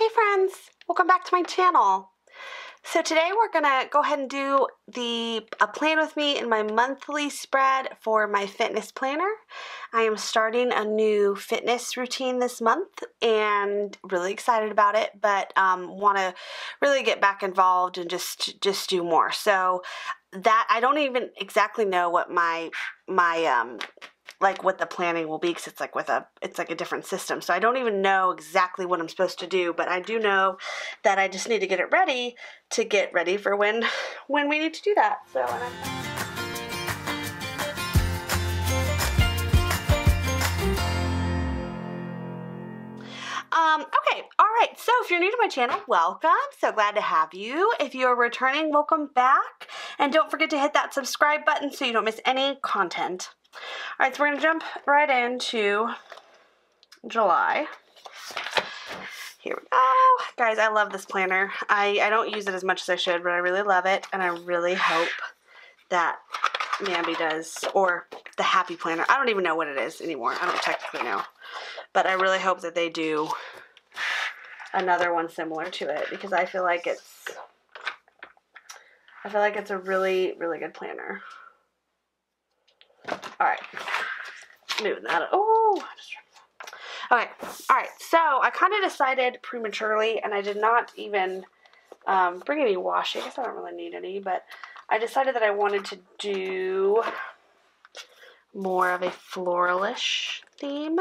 Hey friends, welcome back to my channel. So today we're gonna go ahead and do a plan with me in my monthly spread for my fitness planner. I am starting a new fitness routine this month and really excited about it, but want to really get back involved and just do more. So that I don't even exactly know what my what the planning will be, because it's like a different system. So I don't even know exactly what I'm supposed to do, but I do know that I just need to get it ready to get ready for when we need to do that. So okay, all right, so if you're new to my channel, welcome. So glad to have you. If you're returning, welcome back. And don't forget to hit that subscribe button so you don't miss any content. All right, so we're going to jump right into July. Here we go. Guys, I love this planner. I don't use it as much as I should, but I really love it, and I really hope that Mambi does, or the Happy Planner. I don't even know what it is anymore. I don't technically know. But I really hope that they do another one similar to it, because I feel like it's a really, really good planner. All right, moving that. Oh, okay. All right. So I kind of decided prematurely, and I did not even bring any washi. I guess I don't really need any, but I decided that I wanted to do more of a floralish theme.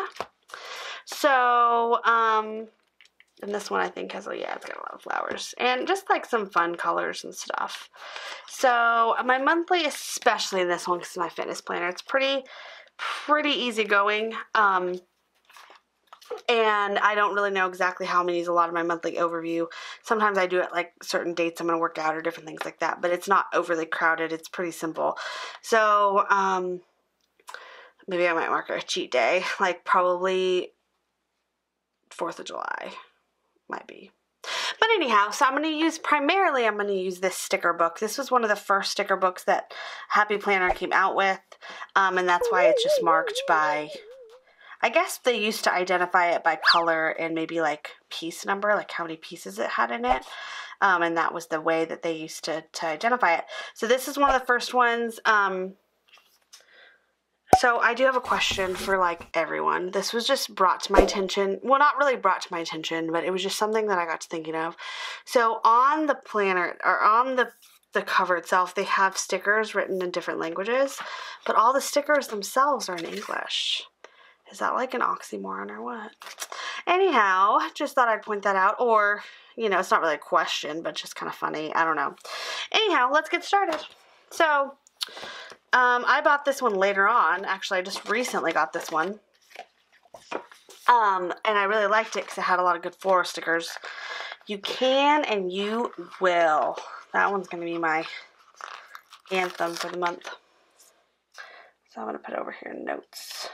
So, and this one I think has, yeah, it's got a lot of flowers and just like some fun colors and stuff. So my monthly, especially this one, because it's my fitness planner, it's pretty easygoing. And I don't really know exactly how many is a lot of my monthly overview. Sometimes I do it like certain dates I'm going to work out or different things like that, but it's not overly crowded. It's pretty simple. So, maybe I might mark it a cheat day, like probably 4th of July, might be. But anyhow, so I'm going to use this sticker book. This was one of the first sticker books that Happy Planner came out with, and that's why it's just marked by, I guess they used to identify it by color and maybe like piece number, like how many pieces it had in it, and that was the way that they used to identify it. So this is one of the first ones. So I do have a question for like everyone. This was just brought to my attention. Well, not really brought to my attention, but it was just something that I got to thinking of. So on the planner, or on the cover itself, they have stickers written in different languages, but all the stickers themselves are in English. Is that like an oxymoron or what? Anyhow, just thought I'd point that out. Or, you know, it's not really a question, but just kind of funny. I don't know. Anyhow, let's get started. So, I bought this one later on. Actually, I just recently got this one. And I really liked it because it had a lot of good floral stickers. You can and you will. That one's going to be my anthem for the month. So I'm going to put over here notes.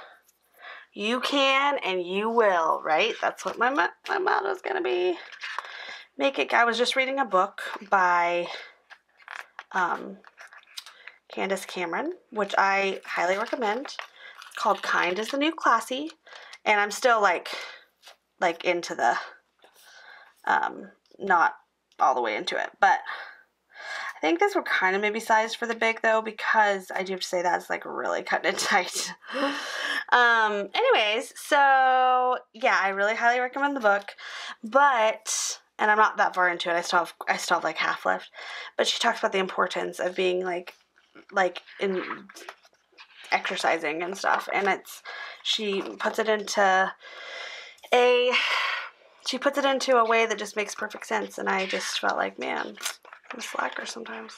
You can and you will, right? That's what my motto is going to be. Make it. I was just reading a book by Candace Cameron, which I highly recommend, called Kind is the New Classy. And I'm still like into the, not all the way into it, but I think this were kind of maybe sized for the big though, because I do have to say that's like really cutting it tight. Anyways, so yeah, I really highly recommend the book, but, and I'm not that far into it. I still have like half left, but she talks about the importance of being like in exercising and stuff, and she puts it into a way that just makes perfect sense, and I just felt like, man, I'm a slacker sometimes.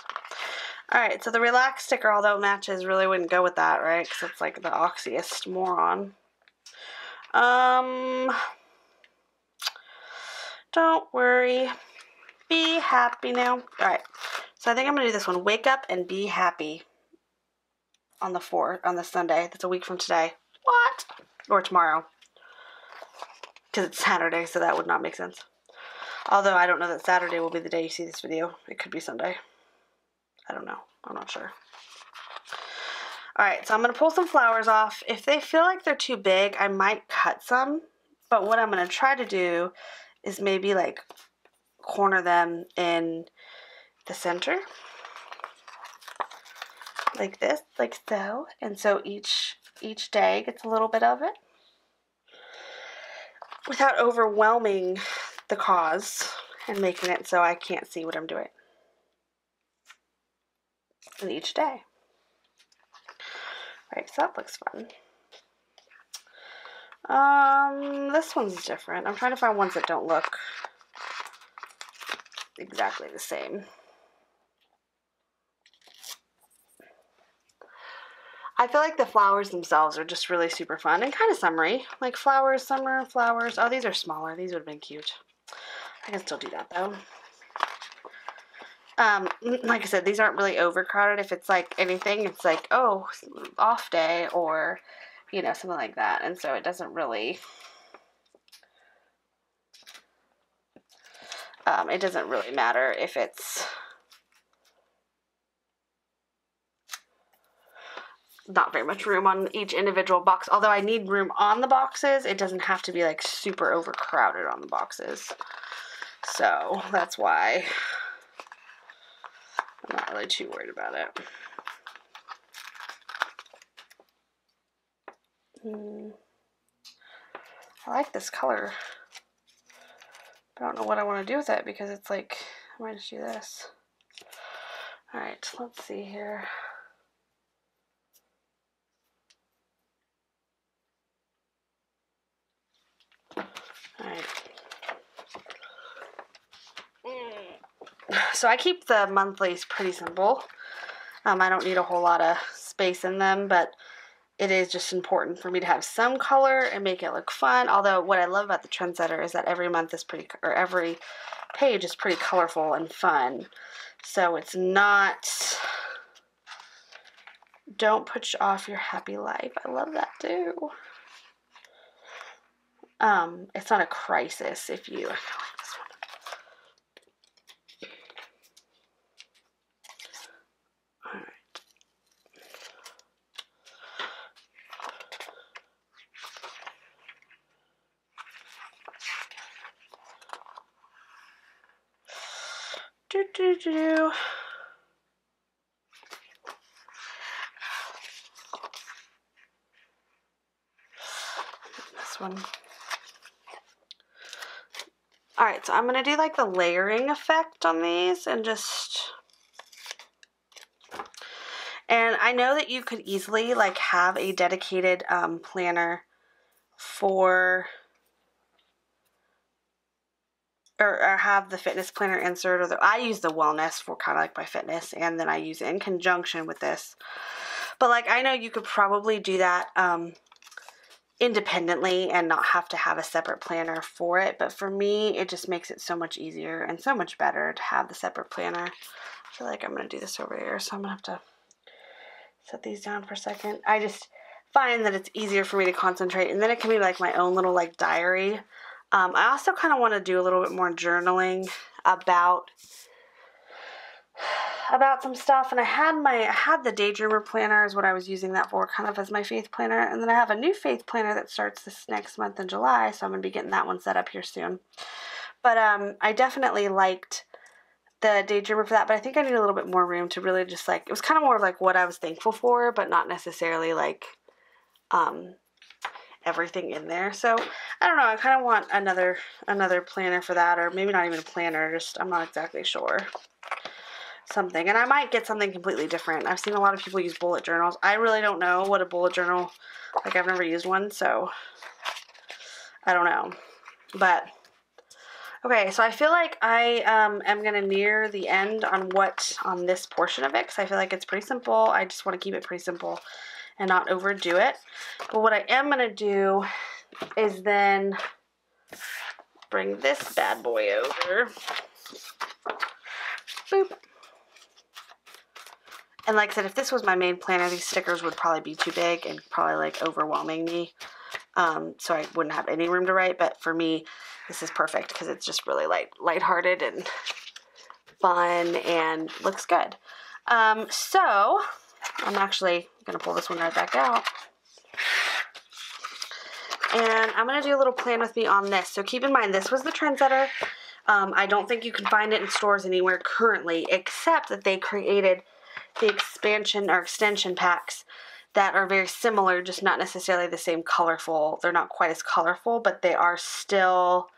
Alright, so the relaxed sticker, although it matches, really wouldn't go with that, right? Because it's like the oxiest moron. Don't worry. Be happy now. Alright, so I think I'm going to do this one. Wake up and be happy on the Sunday. That's a week from today. What? Or tomorrow. Because it's Saturday, so that would not make sense. Although I don't know that Saturday will be the day you see this video. It could be Sunday. I don't know. I'm not sure. Alright, so I'm going to pull some flowers off. If they feel like they're too big, I might cut some. But what I'm going to try to do is maybe like corner them in the center like this, like so, and so each day gets a little bit of it without overwhelming the cause and making it so I can't see what I'm doing in each day. Right, so that looks fun. This one's different. I'm trying to find ones that don't look exactly the same. I feel like the flowers themselves are just really super fun and kind of summery. Like flowers, summer, flowers. Oh, these are smaller. These would have been cute. I can still do that though. Like I said, these aren't really overcrowded. If it's like anything, it's like, oh, off day or, you know, something like that. And so it doesn't really, matter if it's not very much room on each individual box. Although I need room on the boxes, it doesn't have to be like super overcrowded on the boxes. So that's why I'm not really too worried about it. I like this color. I don't know what I want to do with it because it's like, I might just do this. Alright, let's see here. Alright. So I keep the monthlies pretty simple. I don't need a whole lot of space in them, but it is just important for me to have some color and make it look fun. Although what I love about the Trendsetter is that every month is pretty, or every page is pretty colorful and fun. So it's not, don't put off your happy life. I love that too. It's not a crisis if you, I like this one. All right. This one. Alright, so I'm going to do like the layering effect on these and just, and I know that you could easily like have a dedicated planner for, or have the fitness planner insert, or I use the wellness for kind of like my fitness, and then I use it in conjunction with this. But like I know you could probably do that independently and not have to have a separate planner for it, but for me it just makes it so much easier and so much better to have the separate planner. I feel like I'm going to do this over here, so I'm going to have to set these down for a second. I just find that it's easier for me to concentrate, and then it can be like my own little like diary. I also kind of want to do a little bit more journaling about some stuff, and I had the Daydreamer planner is what I was using that for, kind of as my faith planner, and then I have a new faith planner that starts this next month in July, so I'm going to be getting that one set up here soon. But I definitely liked the Daydreamer for that, but I think I need a little bit more room to really just like, it was kind of more of like what I was thankful for, but not necessarily like everything in there. So I don't know, I kind of want another planner for that, or maybe not even a planner, just I'm not exactly sure. Something, and I might get something completely different. I've seen a lot of people use bullet journals. I really don't know what a bullet journal, like I've never used one, so I don't know. But okay, so I feel like I am gonna near the end on this portion of it, because I feel like it's pretty simple. I just want to keep it pretty simple and not overdo it. But what I am gonna do is then bring this bad boy over. Boop. And like I said, if this was my main planner, these stickers would probably be too big and probably like overwhelming me. So I wouldn't have any room to write. But for me, this is perfect because it's just really lighthearted and fun and looks good. So I'm actually going to pull this one right back out. And I'm going to do a little plan with me on this. So keep in mind, this was the trendsetter. I don't think you can find it in stores anywhere currently, except that they created the expansion or extension packs that are very similar, just not necessarily the same colorful. They're not quite as colorful, but they are still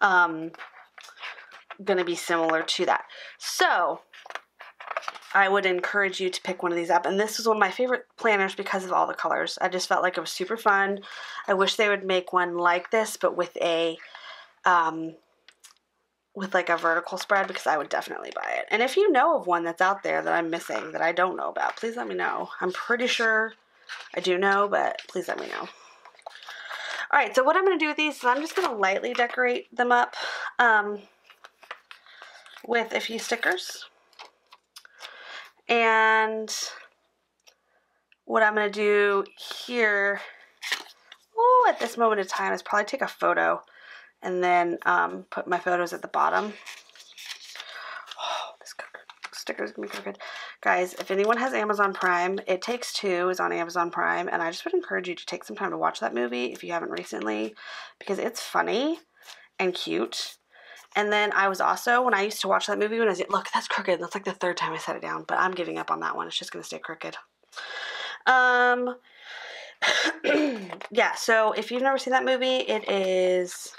going to be similar to that. So I would encourage you to pick one of these up. And this is one of my favorite planners because of all the colors. I just felt like it was super fun. I wish they would make one like this, but with a like a vertical spread, because I would definitely buy it. And if you know of one that's out there that I'm missing that I don't know about, please let me know. I'm pretty sure I do know, but please let me know. All right, so what I'm going to do with these is I'm just going to lightly decorate them up with a few stickers. And what I'm going to do here, at this moment in time, is probably take a photo and then put my photos at the bottom. Oh, this sticker is going to be crooked. Guys, if anyone has Amazon Prime, It Takes Two is on Amazon Prime, and I just would encourage you to take some time to watch that movie if you haven't recently, because it's funny and cute. And then I was also, when I used to watch that movie when I was, look, that's crooked. That's like the third time I set it down, but I'm giving up on that one. It's just going to stay crooked. Yeah, so if you've never seen that movie, it is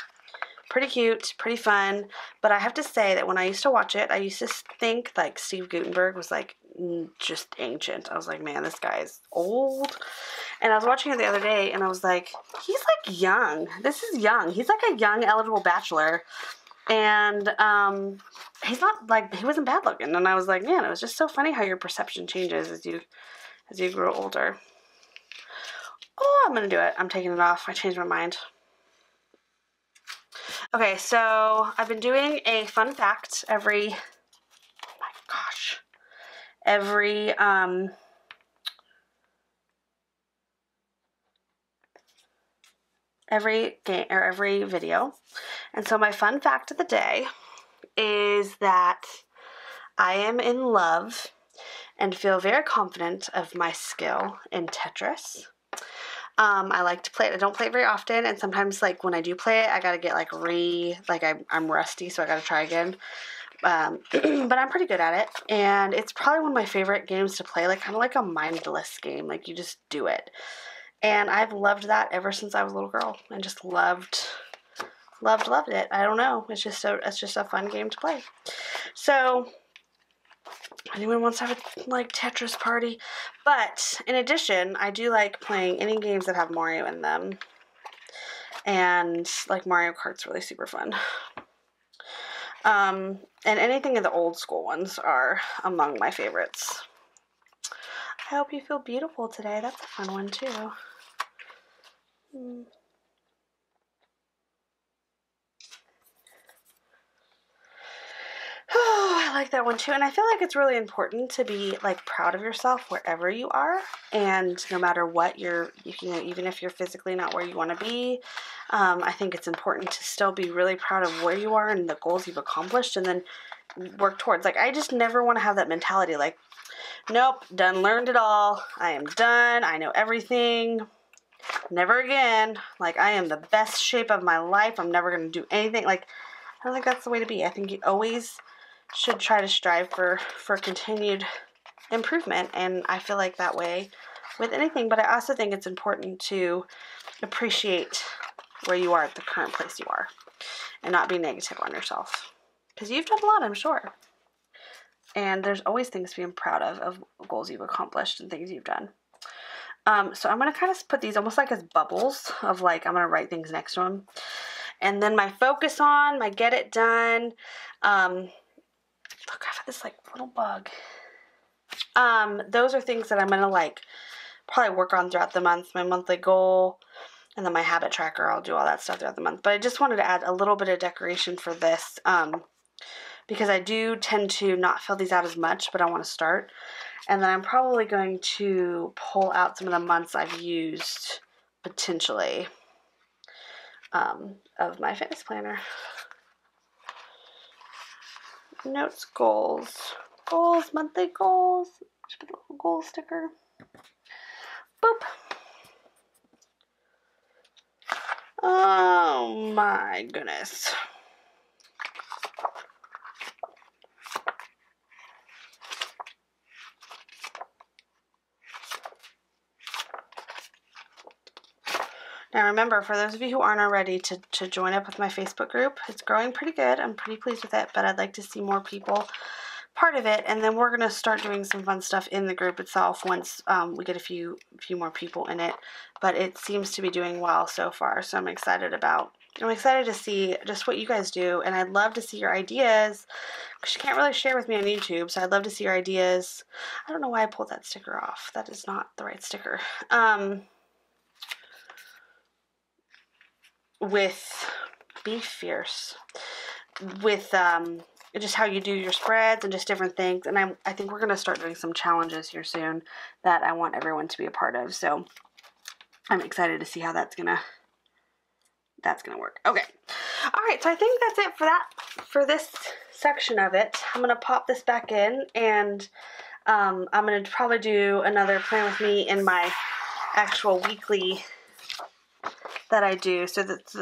pretty cute, pretty fun, but I have to say that when I used to watch it, I used to think like Steve Guttenberg was like just ancient. I was like, man, this guy's old. And I was watching it the other day and I was like, he's like young. This is young. He's like a young eligible bachelor. And he's not like, he wasn't bad looking. And I was like, man, it was just so funny how your perception changes as you grow older. Oh, I'm gonna do it. I'm taking it off. I changed my mind. Okay, so I've been doing a fun fact every, oh my gosh, every game or every video. And so my fun fact of the day is that I am in love and feel very confident of my skill in Tetris. I like to play it. I don't play it very often, and sometimes, like, when I do play it, I gotta get, like, I'm rusty, so I gotta try again. But I'm pretty good at it, and it's probably one of my favorite games to play, like, kind of like a mindless game. Like, you just do it. And I've loved that ever since I was a little girl, and just loved it. I don't know. It's just a fun game to play. So anyone wants to have a like Tetris party. But in addition, I do like playing any games that have Mario in them. And like Mario Kart's really super fun. And anything of the old school ones are among my favorites. I hope you feel beautiful today. That's a fun one too. Oh, I like that one too. And I feel like it's really important to be like proud of yourself wherever you are, and no matter what even if you're physically not where you want to be, I think it's important to still be really proud of where you are and the goals you've accomplished, and then work towards. Like, I just never want to have that mentality like, nope, done learned it all. I am done. I know everything. Never again. Like, I am the best shape of my life. I'm never going to do anything. Like, I don't think that's the way to be. I think you always should try to strive for continued improvement, and I feel like that way with anything. But I also think it's important to appreciate where you are at the current place you are and not be negative on yourself, because you've done a lot, I'm sure, and there's always things to be proud of goals you've accomplished and things you've done. So I'm going to kind of put these almost like as bubbles of like, I'm going to write things next to them. And then my focus on, my get it done. Look, I have this like little bug. Those are things that I'm going to like probably work on throughout the month. My monthly goal, and then my habit tracker. I'll do all that stuff throughout the month. But I just wanted to add a little bit of decoration for this, because I do tend to not fill these out as much, but I want to start. And then I'm probably going to pull out some of the months I've used potentially of my fitness planner. Notes, goals, monthly goals. Just put a little goal sticker. Boop. Oh my goodness. Now remember, for those of you who aren't already, to join up with my Facebook group. It's growing pretty good. I'm pretty pleased with it, but I'd like to see more people part of it, and then we're going to start doing some fun stuff in the group itself once we get a few more people in it. But it seems to be doing well so far, so I'm excited to see just what you guys do, and I'd love to see your ideas, because you can't really share with me on YouTube, so I'd love to see your ideas. I don't know why I pulled that sticker off. That is not the right sticker. With Beef Fierce, with just how you do your spreads and just different things. And I think we're going to start doing some challenges here soon that I want everyone to be a part of. So I'm excited to see how that's gonna work. Okay. All right. So I think that's it for this section of it. I'm going to pop this back in, and I'm going to probably do another plan with me in my actual weekly that I do. So that's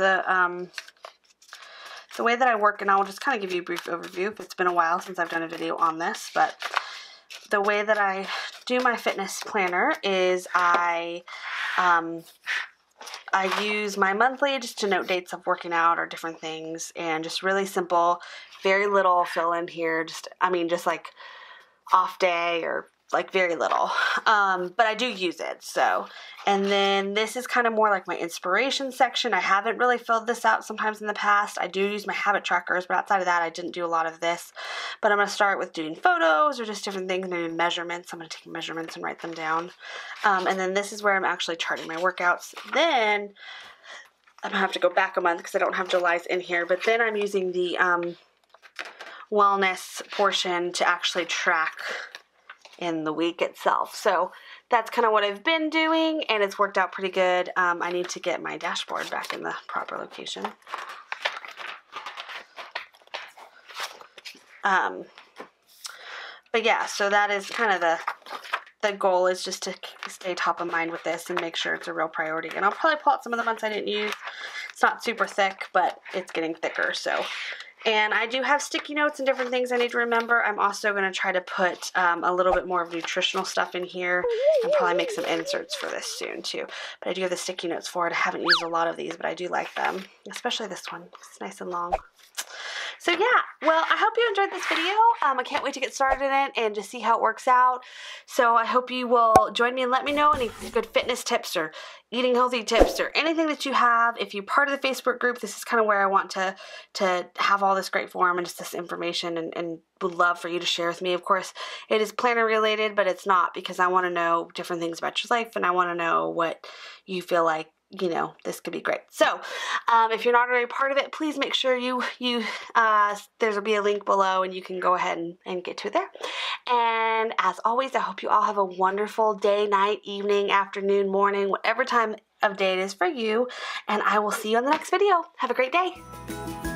the way that I work, and I'll just kind of give you a brief overview. It's been a while since I've done a video on this, but the way that I do my fitness planner is I use my monthly just to note dates of working out or different things, and just really simple, very little fill in here. Just like off day or like very little, but I do use it. So, and then this is kind of more like my inspiration section. I haven't really filled this out sometimes in the past. I do use my habit trackers, but outside of that, I didn't do a lot of this. But I'm going to start with doing photos or just different things, maybe measurements. I'm going to take measurements and write them down. And then this is where I'm actually charting my workouts. Then I'm going to have to go back a month because I don't have July's in here, but then I'm using the wellness portion to actually track in the week itself. So that's kind of what I've been doing, and it's worked out pretty good. I need to get my dashboard back in the proper location. But yeah, so that is kind of the goal, is just to stay top of mind with this and make sure it's a real priority. And I'll probably pull out some of the months I didn't use. It's not super thick, but it's getting thicker. So, and I do have sticky notes and different things I need to remember. I'm also going to try to put a little bit more of nutritional stuff in here, and probably make some inserts for this soon too. But I do have the sticky notes for it. I haven't used a lot of these, but I do like them, especially this one. It's nice and long. So yeah, well, I hope you enjoyed this video. I can't wait to get started in it and just see how it works out. So I hope you will join me and let me know any good fitness tips or eating healthy tips or anything that you have. If you're part of the Facebook group, this is kind of where I want to have all this great form and just this information, and would love for you to share with me. Of course, it is planner related, but it's not, because I want to know different things about your life, and I want to know what you feel like, you know, this could be great. So if you're not already part of it, please make sure there'll be a link below, and you can go ahead and get to it there. And as always, I hope you all have a wonderful day, night, evening, afternoon, morning, whatever time of day it is for you. And I will see you on the next video. Have a great day.